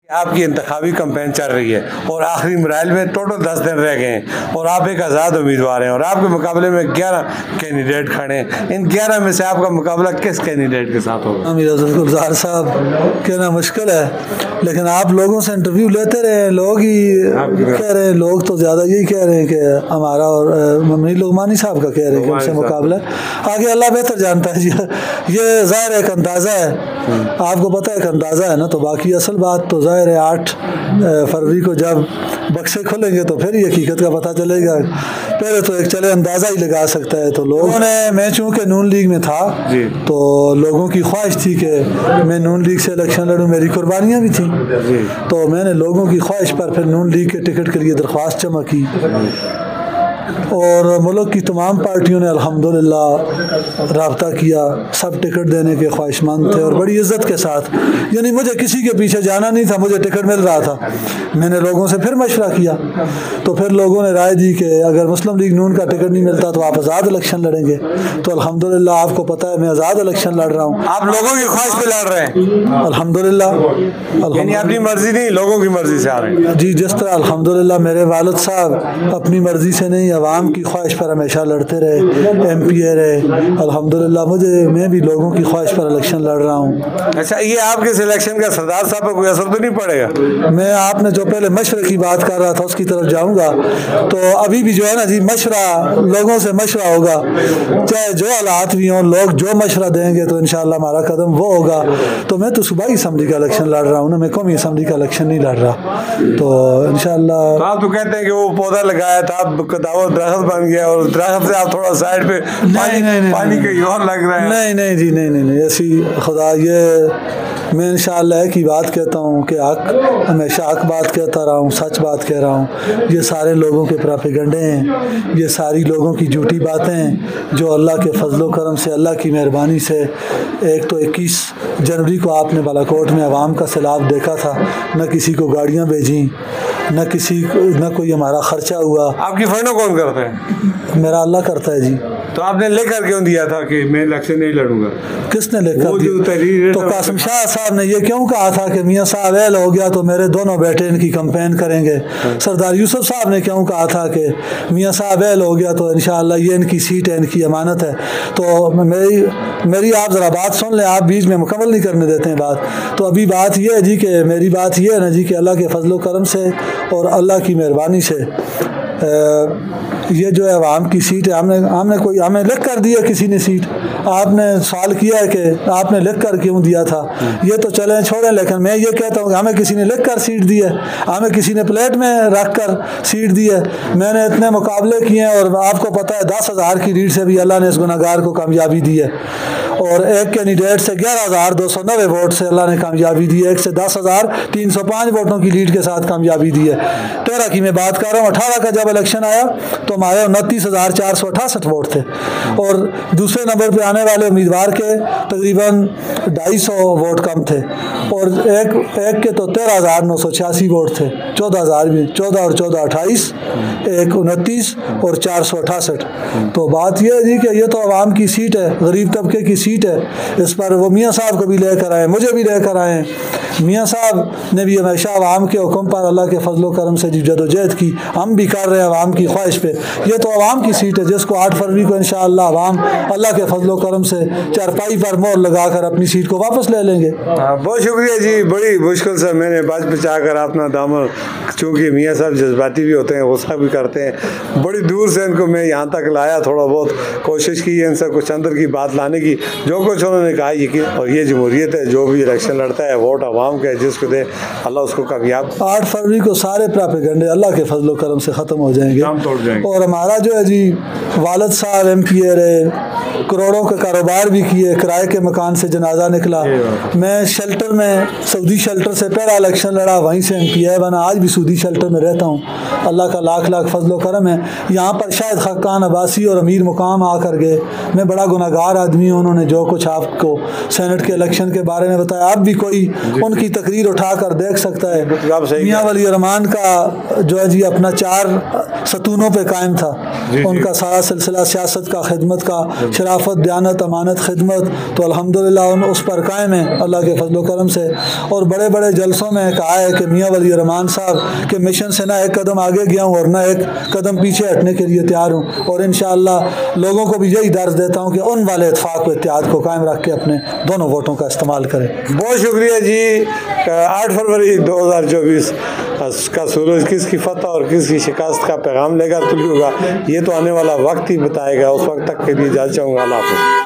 آپ کی انتخابی کمپین چل رہی ہے اور آخری مراحل میں ٹوٹل 10 دن رہ گئے ہیں اور آپ ایک آزاد امیدوار ہیں اور آپ کے مقابلے میں 11 کینڈیڈیٹ کھڑے ہیں. ان 11 میں سے آپ کا مقابلہ کس کینڈیڈیٹ کے ساتھ ہوگا؟ امیر افضل گلزار صاحب کہنا مشکل ہے، لیکن آپ لوگوں سے انٹرویو لیتے رہے، لوگ ہی کہہ رہے ہیں، لوگ تو زیادہ یہی کہہ رہے ہیں کہ ہمارا اور ممنی لغمانی صاحب کا کہہ رہے ہیں کہ ان سے مقابلہ آگے اللہ بہتر جانتا ہے. یہ ظاہر ایک اندازہ ہے، آپ کو پتہ ہے ایک اندازہ ہے نا، تو باقی اصل بات تو ظاہر ہے 8 فروری کو جب بکسے کھلیں گے تو پھر ہی حقیقت کا پتہ چلے گا. پہلے تو ایک چلے اندازہ ہی لگا سکتا ہے. تو لوگوں نے، میں چونکہ نون لیگ میں تھا تو لوگوں کی خواہش تھی کہ میں نون لیگ سے الیکشن لڑوں، میری قربانیاں بھی تھیں، تو میں نے لوگوں کی خواہش پر پھر نون لیگ کے ٹکٹ کے لیے درخواست جمع کی اور ملک کی تمام پارٹیوں نے الحمدللہ رابطہ کیا، سب ٹکٹ دینے کے خواہش مند تھے اور بڑی عزت کے ساتھ، یعنی مجھے کسی کے پیچھے جانا نہیں تھا، مجھے ٹکٹ مل رہا تھا. میں نے لوگوں سے پھر مشورہ کیا تو پھر لوگوں نے رائے دی کہ اگر مسلم لیگ نون کا ٹکٹ نہیں ملتا تو آپ آزاد الیکشن لڑیں گے. تو الحمدللہ آپ کو پتہ ہے میں آزاد الیکشن لڑ رہا ہوں. آپ لوگوں کی خواہش پہ لڑ رہے ہیں؟ الحمدللہ. یعنی اپنی مرضی نہیں، لوگوں کی مرضی سے آ رہے ہیں؟ جی، جس طرح الحمدللہ میرے والد صاحب اپنی مرضی سے نہیں، عوام کی خواہش پر ہمیشہ لڑتے رہے، ایم پی اے رہے. الحمدللہ میں بھی لوگوں کی خواہش پر الیکشن لڑ رہا ہوں. اچھا، یہ آپ کے سلیکشن کا سردار صاحب پر کوئی اثر تو نہیں پڑے گا؟ میں آپ نے جو پہلے مشورے کی بات کر رہا تھا اس کی طرف جاؤں گا. تو ابھی بھی جو ہے نا جی، مشورہ لوگوں سے مشورہ ہوگا، چاہے جو حالات بھی ہوں، لوگ جو مشورہ دیں گے تو انشاءاللہ ہمارا قدم وہ ہوگا. تو میں تو صوبائی اسمبلی کا الیکشن لڑ رہا ہوں نا، میں قومی اسمبلی کا الیکشن نہیں لڑ رہا. تو انشاءاللہ آپ تو کہتے ہیں کہ وہ پودا لگایا تھا، اب درخت بن گیا اور درخت سے آپ تھوڑا سائڈ پہ پانی کہیں اور لگ رہا ہے. نہیں جی، نہیں ایسی خدا، یہ میں انشاءاللہ ایک ہی بات کہتا ہوں کہ حق، ہمیشہ حق بات کہتا رہا ہوں، سچ بات کہہ رہا ہوں. یہ سارے لوگوں کے پراپیگنڈے ہیں، یہ ساری لوگوں کی جھوٹی باتیں ہیں جو اللہ کے فضل و کرم سے، اللہ کی مہربانی سے. ایک تو 21 جنوری کو آپ نے بالاکوٹ میں عوام کا سیلاب دیکھا تھا، نہ کسی کو گاڑیاں بھیجیں، نہ کوئی ہمارا خرچہ ہوا. آپ کی فنڈوں کون کرتا ہے؟ میرا اللہ کرتا ہے جی. تو آپ نے لے کر کیوں دیا تھا کہ میں الیکشن نہیں لڑوں گا؟ کس نے لے کر دیا؟ تو قاسم شاہ صاحب نے یہ کیوں کہا تھا کہ میاں صاحب ایل ہو گیا تو میرے دونوں بیٹے ان کی کمپین کریں گے؟ سردار یوسف صاحب نے کیوں کہا تھا کہ میاں صاحب ایل ہو گیا تو انشاءاللہ یہ ان کی سیٹ ہے، ان کی امانت ہے؟ تو میری آپ ذرا بات سن لیں، آپ بیچ میں مکمل نہیں کرنے دیتے ہیں بات. تو ابھی بات یہ ہے جی کہ میری بات یہ ہے نا جی کہ اللہ کے فضل و کرم سے اور اللہ کی مہربانی سے یہ جو ہے عوام کی سیٹ ہے. ہمیں لکھ کر دیا کسی نے سیٹ. آپ نے سوال کیا ہے کہ آپ نے لکھ کر کیوں دیا تھا، یہ تو چلیں چھوڑیں، لیکن میں یہ کہتا ہوں کہ ہمیں کسی نے لکھ کر سیٹ دی ہے، ہمیں کسی نے پلیٹ میں رکھ کر سیٹ دی ہے. میں نے اتنے مقابلے کیے ہیں اور آپ کو پتہ ہے 10,000 کی لیڈ سے بھی اللہ نے اس گناہگار کو کامیابی دی ہے اور ایک کینڈیڈیٹ سے 11,290 ووٹ سے اللہ نے کامیابی دی ہے، ایک سے 10,305 ووٹوں کی لیڈ کے ساتھ کامیابی دی ہے. 13 کی میں بات کر رہا ہوں. 18 کا جب الیکشن آیا تو ہمارے 29,468 ووٹ تھے اور دوسرے نمبر پہ آنے والے امیدوار کے تقریباً 250 ووٹ کم تھے اور ایک کے تو 13,986 ووٹ تھے. 14 اور 14 28، ایک 29 اور 468. تو بات یہ ہے جی کہ یہ تو عوام کی سیٹ ہے، غریب طبقے کی سیٹ ہے. اس پر وہ میاں صاحب کو بھی لے کر آئے، مجھے بھی لے کر آئے. میاں صاحب نے بھی ہمیشہ عوام کے حکم پر اللہ کے فضل و کرم سے جدوجہد کی، ہم بھی کر رہے ہیں عوام کی خواہش پہ. یہ تو عوام کی سیٹ ہے جس کو 8 فروری کو انشاءاللہ عوام اللہ کے فضل و کرم سے چارپائی پر مہر لگا کر اپنی سیٹ کو واپس لے لیں گے. بہت شکریہ جی. بڑی مشکل سے میں نے بچ بچا کر اپنا دامن، چونکہ میاں صاحب جذباتی بھی ہوتے ہیں، غصہ بھی کرتے ہیں، بڑی دور سے ان کو میں یہاں تک لایا، تھوڑا بہت کوشش کی ان سے کچھ اندر کی بات لانے کی. جو کچھ انہوں نے کہا یہ کہ اور یہ جمہوریت ہے، جو بھی الیکشن لڑتا ہے ووٹ عوام کا ہے، جس کو دے اللہ اس کو کامیاب. 8 فروری کو سارے پراپیگنڈے اللہ کے فضل و کرم سے ختم ہو جائیں گے اور ہمارا جو ہے جی والد صاحب ایم پی اے رہے، کروڑوں کا کاروبار بھی کیے، کرائے کے مکان سے جنازہ نکلا. میں شیلٹر میں سعودی شیلٹر سے پہلا الیکشن لڑا، وہیں سے ایم پی اے بنا، آج بھی سعودی شیلٹر میں رہتا ہوں. اللہ کا لاکھ لاکھ فضل و کرم ہے. یہاں پر شاید خاقان عباسی اور امیر مقام آ کر گئے. میں بڑا گناہگار آدمی ہوں، انہوں نے جو کچھ آپ کو سینٹ کے الیکشن کے بارے میں بتایا، آپ بھی کوئی ان کی تقریر اٹھا کر دیکھ سکتا ہے. میاں ولی الرحمان کا جو ہے جی اپنا 4 ستونوں پہ قائم تھا، ان کا سارا سلسلہ سیاست کا، خدمت کا، شرافت، دیانت، امانت، خدمت تو الحمدللہ اس پر قائم ہیں اللہ کے فضل و کرم سے. اور بڑے بڑے جلسوں میں کہا ہے کہ میاں ولی الرحمان صاحب کے مشن سے نہ ایک قدم آگے گیا ہوں اور نہ ایک قدم پیچھے ہٹنے کے لیے تیار ہوں. اور انشاءاللہ لوگوں کو بھی یہی درس دیتا ہوں کہ ان والے اتفاق و اتحاد کو قائم رکھ کے اپنے دونوں ووٹوں کا استعمال کریں. بہت شکریہ جی. 8 فروری 2024 کا سورج کس کی فتح اور کس کی شکست کا پیغام لے کر طلوع ہوگا یہ تو آنے والا وقت ہی بتائے گا. اس وقت تک کے لیے اجازت چاہوں گا. اللہ حافظ.